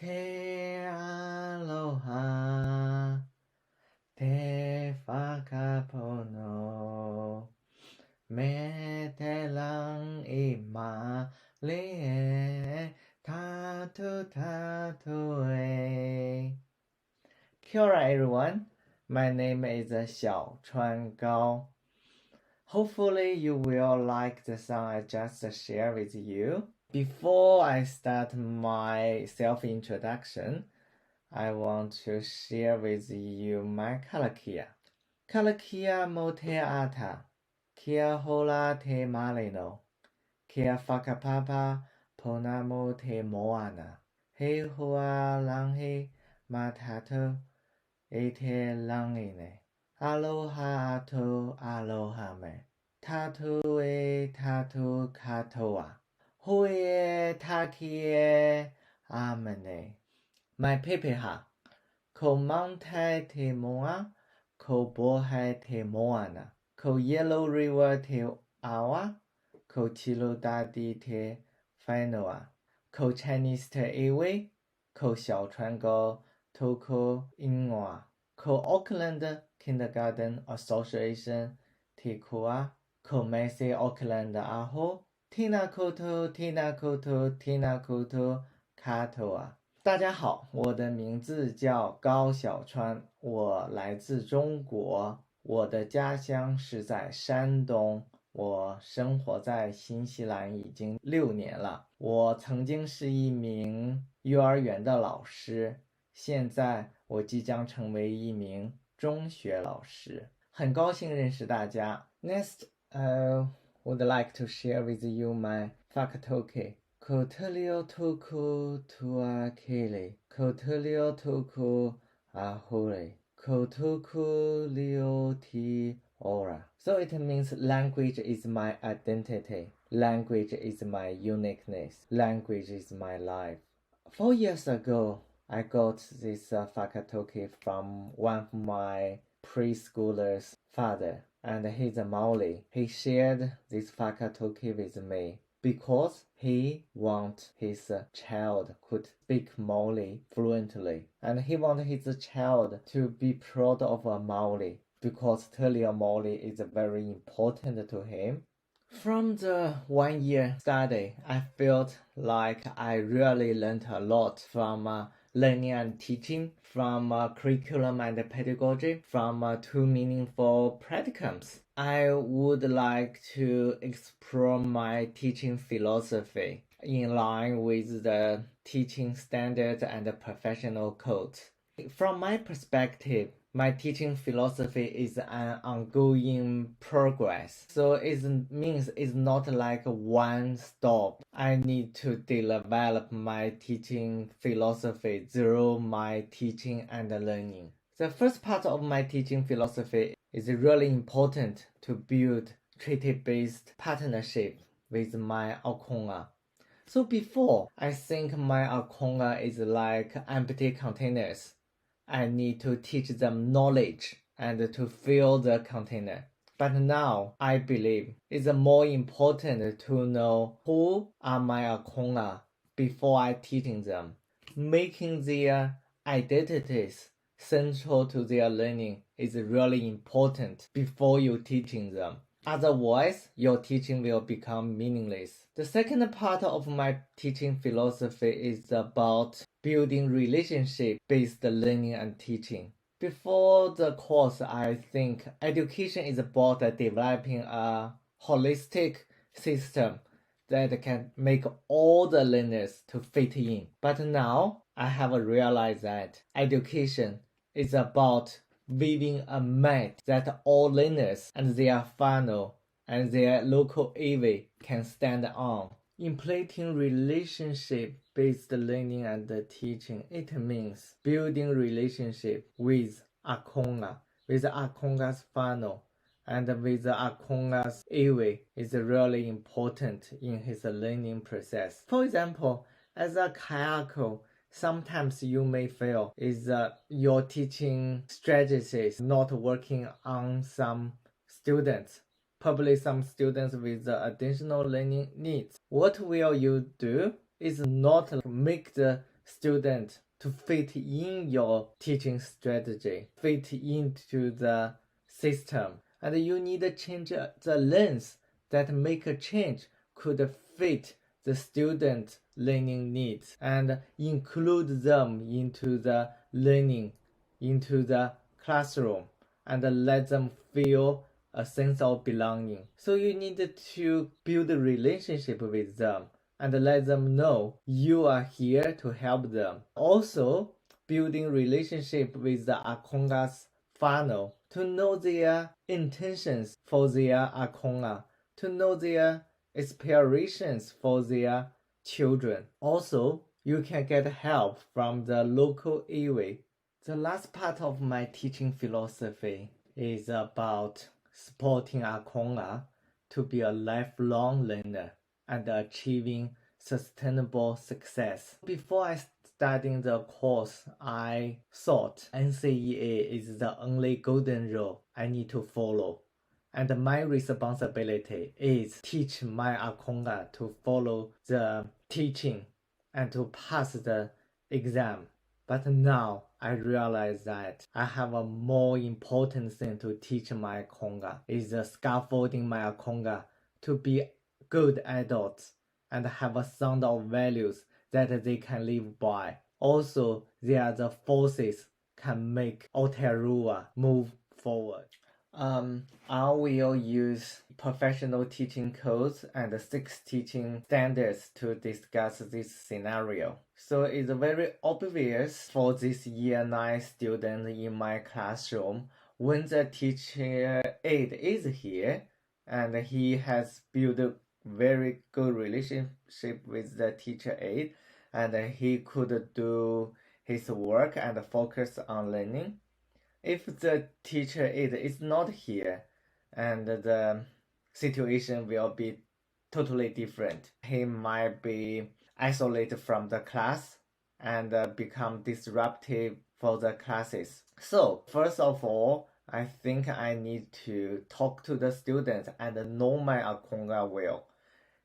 Te aloha, te whakapono, me te lang I malie, tatu e. Kia ora everyone, my name is Xiaochuan Gao. Hopefully you will like the song I just shared with you. Before I start my self-introduction, I want to share with you my kalakia. Kalakia mo te ata, kia hola te malino, kia whakapapa pona mo te moana. He hoa langhi ma tato e te langine. Aloha ato aloha me. Tatu e tatu katoa. Hui e taki e amene. My pepeha. Ko Mountai te moa, ko Bohai te moana. Ko Yellow River te awa, ko Chilo Dadi te whainoa. Ko Chinese te iwi, ko Xiaochuan go toko ingoa. Ko Auckland Kindergarten Association te kua, ko Macy Auckland aho, tina koto, tina koto, tina koto, katoa. 大家好，我的名字叫高小川，我来自中国，我的家乡是在山东，我生活在新西兰已经6年了。我曾经是一名幼儿园的老师，现在我即将成为一名中学老师。很高兴认识大家。Next, would like to share with you my fakatoke. Kotelio toku tuakele, kotelio toku ahole, kotoku lio ti ora. So it means language is my identity. Language is my uniqueness. Language is my life. 4 years ago, I got this fakatoke from one of my preschoolers' father, and he's a Maori. He shared this fakatoke with me because he wants his child could speak Maori fluently, and he wants his child to be proud of a Maori because Telio Maori is very important to him. From the 1 year study, I felt like I really learned a lot from learning and teaching, from curriculum and pedagogy, from 2 meaningful practicums. I would like to explore my teaching philosophy in line with the teaching standards and professional codes. From my perspective, my teaching philosophy is an ongoing progress. So it means it's not like one stop. I need to develop my teaching philosophy through my teaching and learning. The first part of my teaching philosophy is really important to build treaty-based partnership with my akonga. So before, I think my akonga is like empty containers. I need to teach them knowledge and to fill the container. But now, I believe it's more important to know who are my akonga before I teaching them. Making their identities central to their learning is really important before you teaching them. Otherwise, your teaching will become meaningless. The second part of my teaching philosophy is about building relationship-based learning and teaching. Before the course, I think education is about developing a holistic system that can make all the learners to fit in. But now, I have realized that education is about weaving a mat that all learners and their funnel and their local AV can stand on. Implementing relationship-based learning and teaching, it means building relationship with akonga, with akonga's funnel, and with akonga's AV is really important in his learning process. For example, as a kayaker, sometimes you may feel is your teaching strategies not working on some students, probably some students with additional learning needs. What will you do is not make the student to fit in your teaching strategy, fit into the system. And you need to change the lens that make a change could fit the student learning needs and include them into the learning, into the classroom, and let them feel a sense of belonging. So you need to build a relationship with them and let them know you are here to help them. Also, building relationship with the Akonga's funnel to know their intentions for their Akonga, to know their aspirations for their children. Also, you can get help from the local AWA. The last part of my teaching philosophy is about supporting Akonga to be a lifelong learner and achieving sustainable success. Before I studying the course, I thought NCEA is the only golden rule I need to follow. And my responsibility is teach my Akonga to follow the teaching and to pass the exam. But now I realize that I have a more important thing to teach my Akonga is scaffolding my Akonga to be good adults and have a sound of values that they can live by. Also, they are the forces can make Aotearoa move forward. I will use professional teaching codes and 6 teaching standards to discuss this scenario. So it's very obvious for this year 9 student in my classroom when the teacher aide is here and he has built a very good relationship with the teacher aide and he could do his work and focus on learning. If the teacher aide is not here, and the situation will be totally different. He might be isolated from the class and become disruptive for the classes. So, first of all, I think I need to talk to the students and know my Akonga well.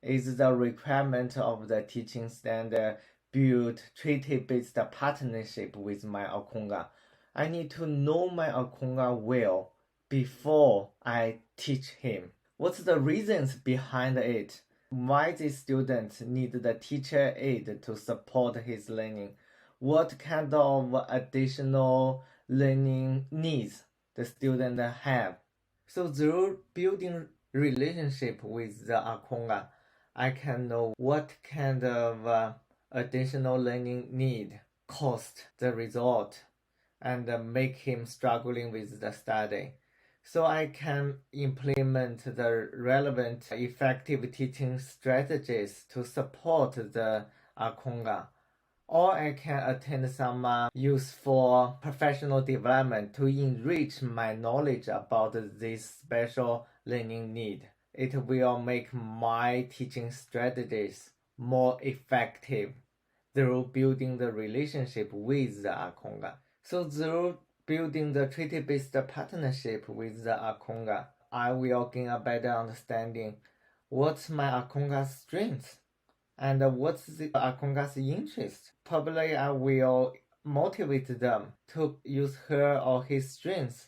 Is the requirement of the teaching standard build treaty-based partnership with my Akonga? I need to know my Akonga well before I teach him. What's the reasons behind it? Why the student need the teacher aid to support his learning? What kind of additional learning needs the student have? So through building relationship with the Akonga, I can know what kind of additional learning need, cost, the result, and make him struggling with the study. So I can implement the relevant effective teaching strategies to support the Akonga. Or I can attend some useful professional development to enrich my knowledge about this special learning need. It will make my teaching strategies more effective through building the relationship with the Akonga. So through building the treaty-based partnership with the Akonga, I will gain a better understanding what's my Akonga's strengths and what's the Akonga's interest. Probably I will motivate them to use her or his strengths,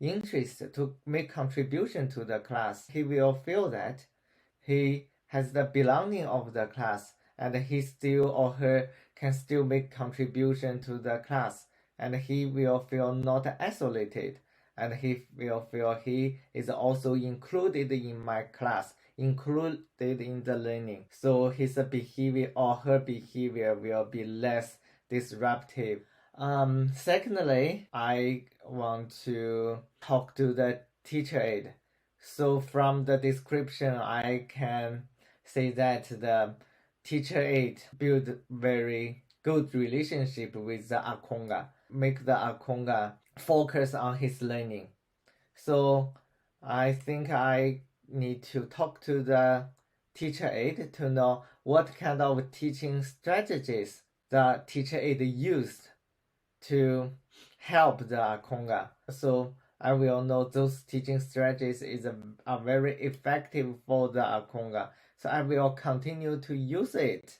interest to make contribution to the class. He will feel that he has the belonging of the class and he still or her can still make contribution to the class, and he will feel not isolated, and he will feel he is also included in my class, included in the learning. So his behavior or her behavior will be less disruptive. Secondly, I want to talk to the teacher aide. So from the description, I can say that the teacher aide build very good relationship with the Akonga, make the Akonga focus on his learning. So I think I need to talk to the teacher aide to know what kind of teaching strategies the teacher aide used to help the Akonga. So I will know those teaching strategies are very effective for the Akonga. So I will continue to use it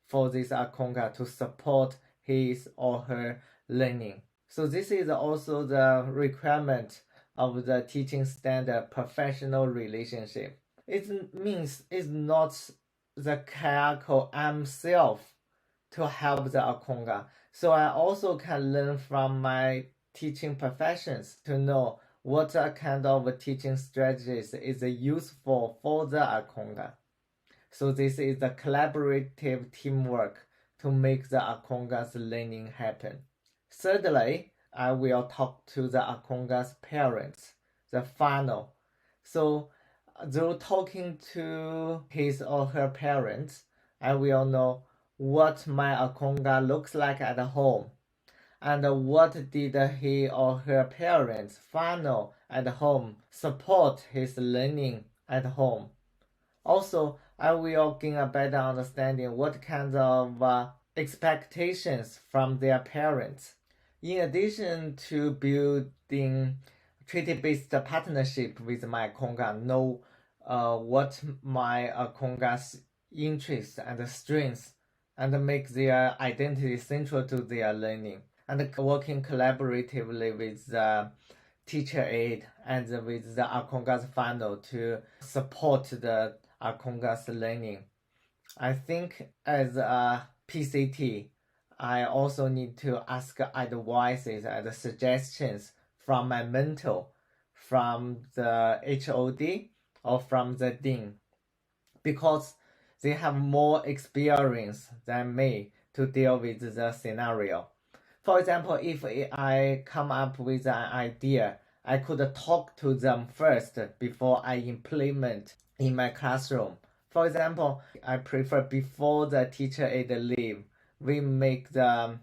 for this akonga to support his or her learning. So this is also the requirement of the teaching standard professional relationship. It means it's not the kayako himself to help the akonga. So I also can learn from my teaching professions to know what kind of teaching strategies is useful for the akonga. So this is the collaborative teamwork to make the akonga's learning happen. Thirdly, I will talk to the akonga's parents, the final. So through talking to his or her parents, I will know what my akonga looks like at home and what did he or her parents final at home support his learning at home. Also, I will gain a better understanding what kinds of expectations from their parents. In addition to building treaty-based partnership with my akonga, know what my akonga's interests and strengths and make their identity central to their learning, and working collaboratively with the teacher aid and with the akonga's final to support the akonga's learning. I think as a PCT, I also need to ask advices and suggestions from my mentor, from the HOD, or from the dean, because they have more experience than me to deal with the scenario. For example, if I come up with an idea, I could talk to them first before I implement in my classroom. For example, I prefer before the teacher aid leave, we make the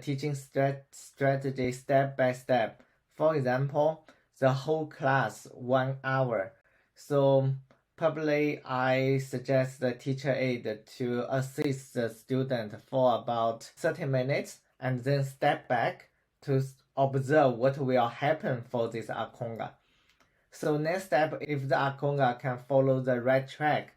teaching strategy step by step. For example, the whole class 1 hour. So probably I suggest the teacher aid to assist the student for about 30 minutes and then step back to observe what will happen for this akonga. So next step, if the akonga can follow the right track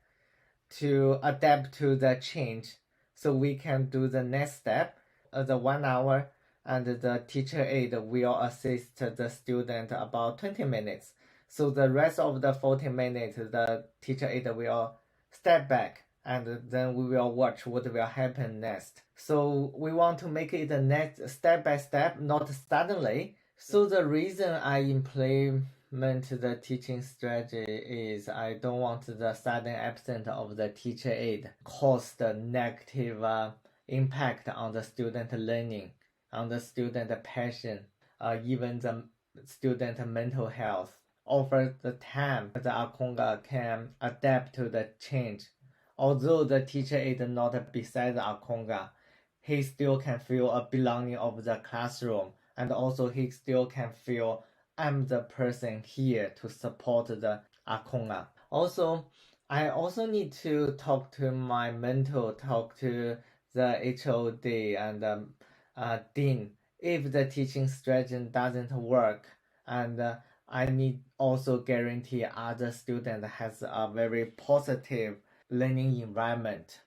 to adapt to the change, so we can do the next step, the 1 hour, and the teacher aid will assist the student about 20 minutes. So the rest of the 40 minutes, the teacher aid will step back and then we will watch what will happen next. So we want to make it the next step by step, not suddenly. So the reason I implement the teaching strategy is I don't want the sudden absence of the teacher aid cause the negative impact on the student learning, on the student passion, even the student mental health. Over the time, the akonga can adapt to the change. Although the teacher is not beside the akonga, he still can feel a belonging of the classroom, and also he still can feel I'm the person here to support the akonga. Also, I also need to talk to my mentor, talk to the HOD and dean if the teaching strategy doesn't work, and I need also guarantee other student has a very positive learning environment.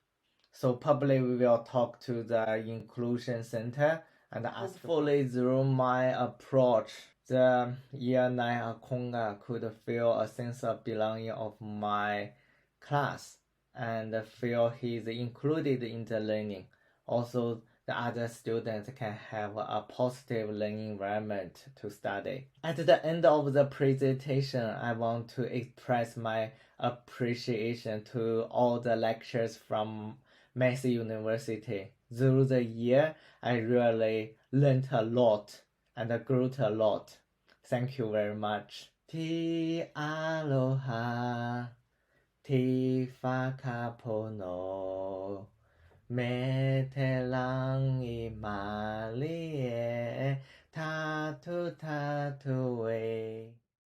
So probably we will talk to the inclusion center and ask hopefully through my approach, the year 9 akonga could feel a sense of belonging of my class and feel he's included in the learning. Also, the other students can have a positive learning environment to study. At the end of the presentation, I want to express my appreciation to all the lectures from Massey University. Through the year, I really learned a lot and grew a lot. Thank you very much. Ti aloha, ti whakapono. Me te langi mali e tatu tatu e